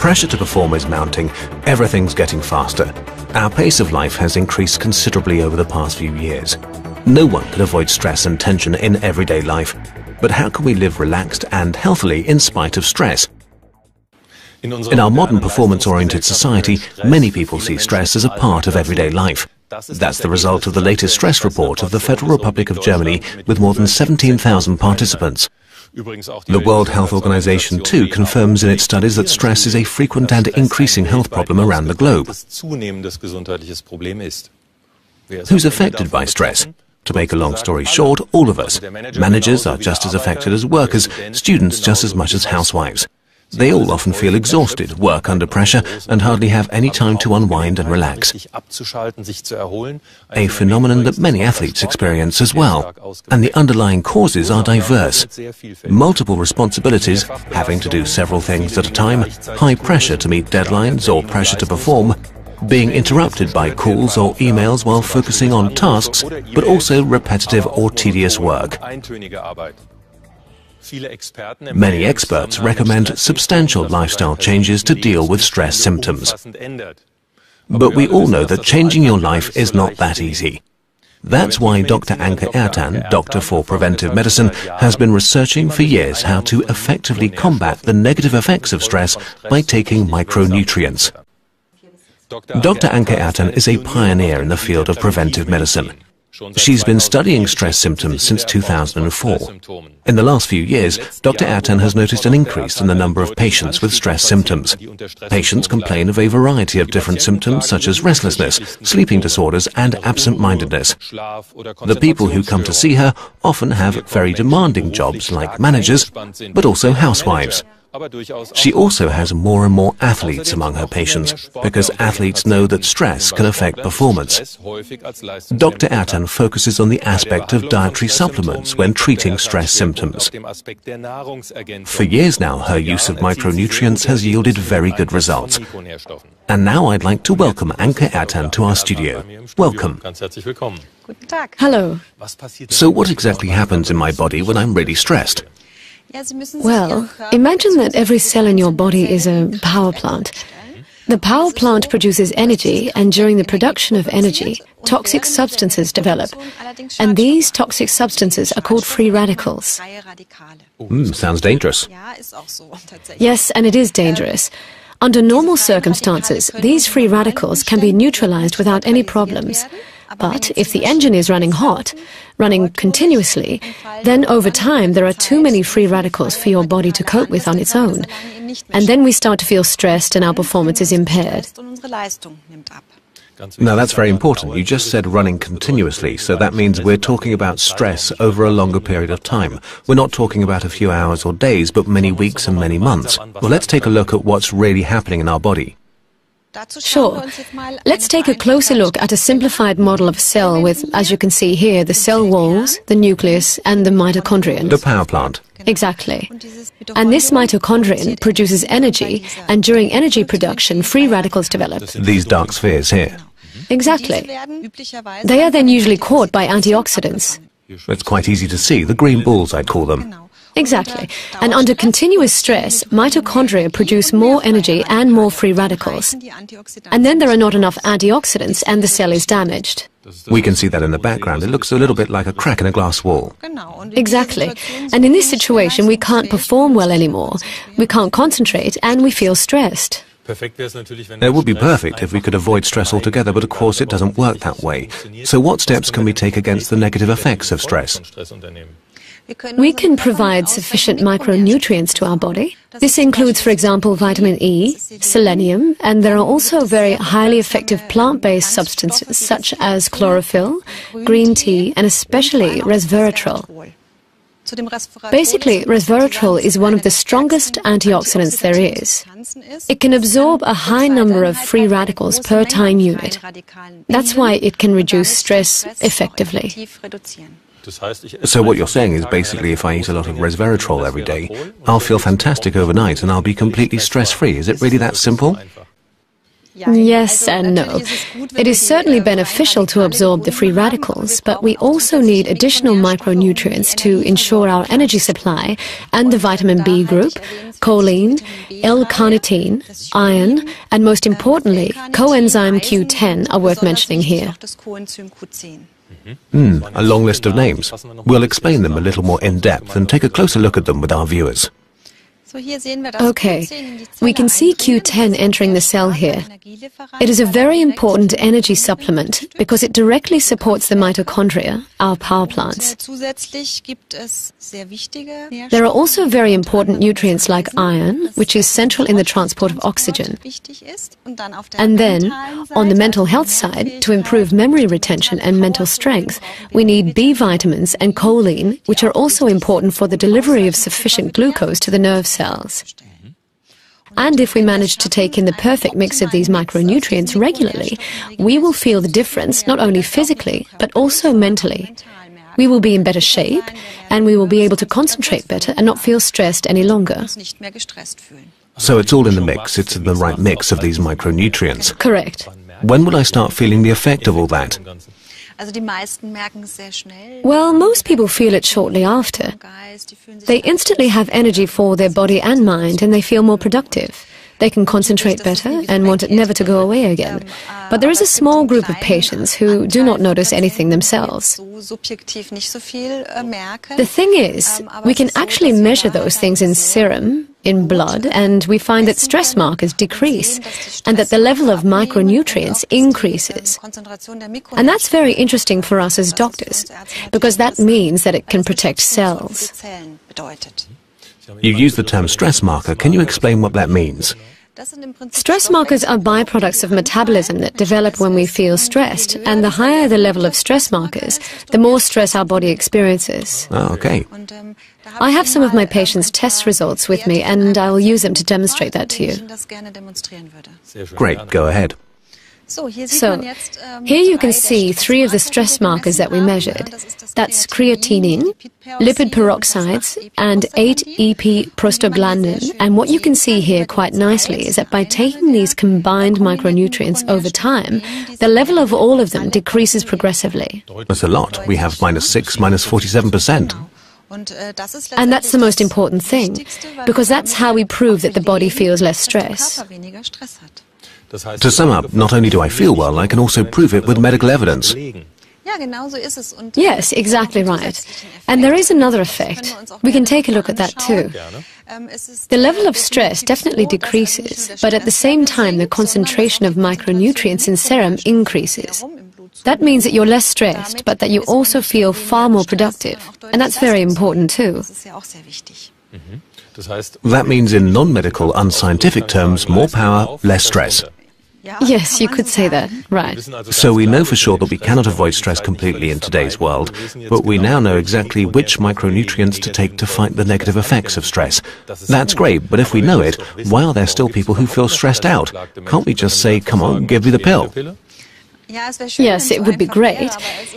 pressure to perform is mounting, everything's getting faster. Our pace of life has increased considerably over the past few years. No one can avoid stress and tension in everyday life, but how can we live relaxed and healthily in spite of stress? In our modern performance-oriented society, many people see stress as a part of everyday life. That's the result of the latest stress report of the Federal Republic of Germany with more than 17,000 participants. The World Health Organization too confirms in its studies that stress is a frequent and increasing health problem around the globe. Who's affected by stress? To make a long story short, all of us. Managers are just as affected as workers, students just as much as housewives. They all often feel exhausted, work under pressure, and hardly have any time to unwind and relax. A phenomenon that many athletes experience as well. And the underlying causes are diverse. Multiple responsibilities, having to do several things at a time, high pressure to meet deadlines or pressure to perform, being interrupted by calls or emails while focusing on tasks, but also repetitive or tedious work. Many experts recommend substantial lifestyle changes to deal with stress symptoms. But we all know that changing your life is not that easy. That's why Dr. Anke Ertan, Doctor for Preventive Medicine, has been researching for years how to effectively combat the negative effects of stress by taking micronutrients. Dr. Anke Ertan is a pioneer in the field of preventive medicine. She's been studying stress symptoms since 2004. In the last few years, Dr. Ertan has noticed an increase in the number of patients with stress symptoms. Patients complain of a variety of different symptoms such as restlessness, sleeping disorders and absent-mindedness. The people who come to see her often have very demanding jobs like managers, but also housewives. She also has more and more athletes among her patients, because athletes know that stress can affect performance. Dr. Ertan focuses on the aspect of dietary supplements when treating stress symptoms. For years now, her use of micronutrients has yielded very good results. And now I'd like to welcome Anke Ertan to our studio. Welcome. Hello. So what exactly happens in my body when I'm really stressed? Well, imagine that every cell in your body is a power plant. The power plant produces energy, and during the production of energy, toxic substances develop. And these toxic substances are called free radicals. Sounds dangerous. Yes, and it is dangerous. Under normal circumstances, these free radicals can be neutralized without any problems. But if the engine is running hot, running continuously, then over time there are too many free radicals for your body to cope with on its own. And then we start to feel stressed and our performance is impaired. Now that's very important. You just said running continuously, so that means we're talking about stress over a longer period of time. We're not talking about a few hours or days, but many weeks and many months. Well, let's take a look at what's really happening in our body. Sure. Let's take a closer look at a simplified model of a cell with, as you can see here, the cell walls, the nucleus and the mitochondrion. The power plant. Exactly. And this mitochondrion produces energy, and during energy production, free radicals develop. These dark spheres here. Exactly. They are then usually caught by antioxidants. It's quite easy to see, the green balls I'd call them. Exactly. And under continuous stress, mitochondria produce more energy and more free radicals. And then there are not enough antioxidants and the cell is damaged. We can see that in the background. It looks a little bit like a crack in a glass wall. Exactly. And in this situation, we can't perform well anymore. We can't concentrate and we feel stressed. It would be perfect if we could avoid stress altogether, but of course it doesn't work that way. So what steps can we take against the negative effects of stress? We can provide sufficient micronutrients to our body. This includes, for example, vitamin E, selenium, and there are also very highly effective plant-based substances such as chlorophyll, green tea, and especially resveratrol. Basically, resveratrol is one of the strongest antioxidants there is. It can absorb a high number of free radicals per time unit. That's why it can reduce stress effectively. So what you're saying is basically if I eat a lot of resveratrol every day, I'll feel fantastic overnight and I'll be completely stress-free. Is it really that simple? Yes and no. It is certainly beneficial to absorb the free radicals, but we also need additional micronutrients to ensure our energy supply, and the vitamin B group, choline, L-karnitine, iron, and most importantly, coenzyme Q10 are worth mentioning here. A long list of names. We'll explain them a little more in depth and take a closer look at them with our viewers. Okay, we can see Q10 entering the cell here. It is a very important energy supplement because it directly supports the mitochondria, our power plants. There are also very important nutrients like iron, which is central in the transport of oxygen. And then, on the mental health side, to improve memory retention and mental strength, we need B vitamins and choline, which are also important for the delivery of sufficient glucose to the nerve cells. And if we manage to take in the perfect mix of these micronutrients regularly, we will feel the difference not only physically, but also mentally. We will be in better shape, and we will be able to concentrate better and not feel stressed any longer. So it's all in the mix. It's in the right mix of these micronutrients. Correct. When will I start feeling the effect of all that? Well, most people feel it shortly after. They instantly have energy for their body and mind, and they feel more productive. They can concentrate better and want it never to go away again. But there is a small group of patients who do not notice anything themselves. The thing is, we can actually measure those things in serum, in blood, and we find that stress markers decrease and that the level of micronutrients increases. And that's very interesting for us as doctors, because that means that it can protect cells. You use the term stress marker. Can you explain what that means? Stress markers are byproducts of metabolism that develop when we feel stressed, and the higher the level of stress markers, the more stress our body experiences. Oh, okay. I have some of my patients' test results with me, and I will use them to demonstrate that to you. Great, go ahead. So, here you can see 3 of the stress markers that we measured. That's creatinine, lipid peroxides, and 8-EP prostaglandin. And what you can see here quite nicely is that by taking these combined micronutrients over time, the level of all of them decreases progressively. That's a lot. We have -6, -47%. And that's the most important thing, because that's how we prove that the body feels less stress. To sum up, not only do I feel well, I can also prove it with medical evidence. Yes, exactly right. And there is another effect. We can take a look at that too. The level of stress definitely decreases, but at the same time the concentration of micronutrients in serum increases. That means that you're less stressed, but that you also feel far more productive. And that's very important too. That means in non-medical, unscientific terms, more power, less stress. Yes, you could say that, right. So we know for sure that we cannot avoid stress completely in today's world, but we now know exactly which micronutrients to take to fight the negative effects of stress. That's great, but if we know it, why are there still people who feel stressed out? Can't we just say, come on, give me the pill? Yes, it would be great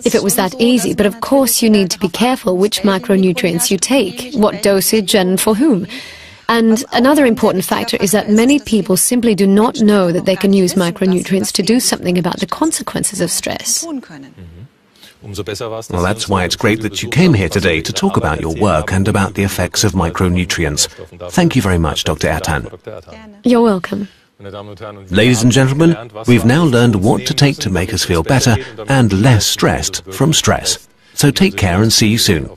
if it was that easy, but of course you need to be careful which micronutrients you take, what dosage and for whom. And another important factor is that many people simply do not know that they can use micronutrients to do something about the consequences of stress. Well, that's why it's great that you came here today to talk about your work and about the effects of micronutrients. Thank you very much, Dr. Ertan. You're welcome. Ladies and gentlemen, we've now learned what to take to make us feel better and less stressed from stress. So take care and see you soon.